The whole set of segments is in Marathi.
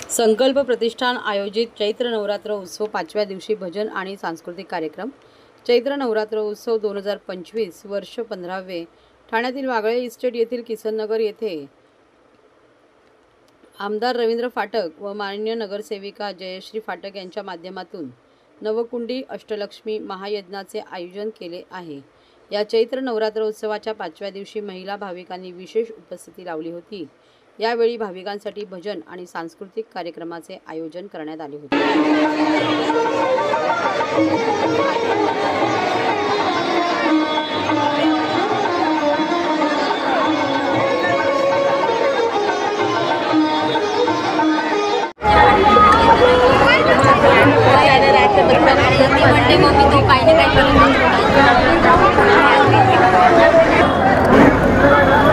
संकल्प प्रतिष्ठान आयोजित चैत्र नवरात्र उत्सव 5व्या दिवशी भजन आणि सांस्कृतिक कार्यक्रम। चैत्र नवरात्र उत्सव 2025 वर्ष 15वे ठाण्यातील वागळे इस्टेट येथील किसननगर येथे आमदार रवींद्र फाटक व माननीय नगरसेविका जयश्री फाटक यांच्या माध्यमातून नवकुंडी अष्टलक्ष्मी महायज्ञाचे आयोजन केले आहे। या चैत्र नवरात्र उत्सवाच्या 5व्या दिवशी महिला भाविकांनी विशेष उपस्थिती लावली होती। यावेळी भाविकांसाठी भजन आणि सांस्कृतिक कार्यक्रमाचे आयोजन करण्यात आले होते।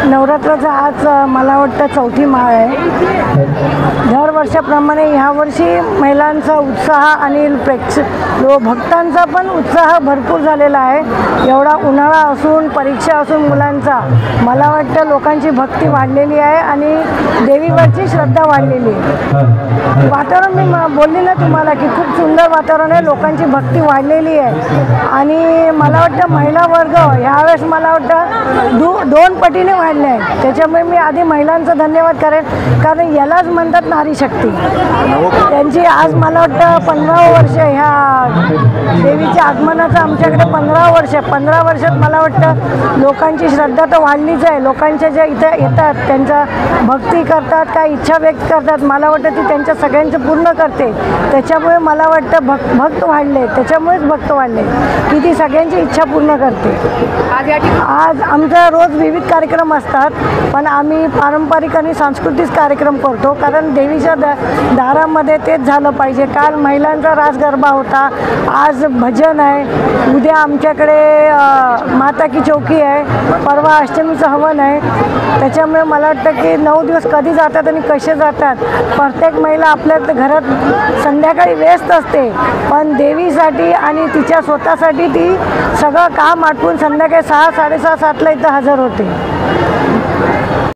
नवरात्राचा आज मला वाटतं 4थी माळ आहे। दरवर्षाप्रमाणे ह्यावर्षी महिलांचा उत्साह आणि भक्तांचा पण उत्साह भरपूर झालेला आहे। एवढा उन्हाळा असून परीक्षा असून मुलांचा मला वाटतं लोकांची भक्ती वाढलेली आहे आणि देवीवरची श्रद्धा वाढलेली आहे। वातावरण मी बोलली ना तुम्हाला की खूप सुंदर वातावरण आहे, लोकांची भक्ती वाढलेली आहे आणि मला वाटतं महिला वर्ग ह्यावेळेस मला वाटतं 2 पटीने वाढले आहे। त्याच्यामुळे मी आधी महिलांचा धन्यवाद करेन, कारण यालाच म्हणतात नारी शक्ती। त्यांची आज मला वाटतं 15 वर्ष ह्या देवीच्या आगमनाचं आमच्याकडे 15 वर्ष 15 वर्षात मला वाटतं लोकांची श्रद्धा तर वाढलीच आहे। लोकांच्या जे इथे येतात त्यांचा भक्ती करतात, काय इच्छा व्यक्त करतात, मला वाटतं ती त्यांच्या सगळ्यांचं पूर्ण करते। त्याच्यामुळे मला वाटतं भक्त वाढले, त्याच्यामुळेच भक्त वाढले की ती सगळ्यांची इच्छा पूर्ण करते। आज आमचा रोज विविध कार्यक्रम असतात, पण आम्ही पारंपरिक आणि सांस्कृतिक कार्यक्रम करतो, कारण देवीच्या दारामध्ये तेच झालं पाहिजे। काल महिलांचा रास गरबा होता, आज भजन आहे, उद्या आमच्याकडे माता की चौकी आहे, परवा अष्टमीचं हवन आहे। त्याच्यामुळे मला वाटतं की 9 दिवस कधी जातात आणि कसे जातात। प्रत्येक महिला आपल्या घरात संध्याकाळी व्यस्त असते, पण देवीसाठी आणि तिच्या स्वतःसाठी ती सगळं काम आटपून संध्याकाळी 6, 6:30, 7ला इथं हजर होते।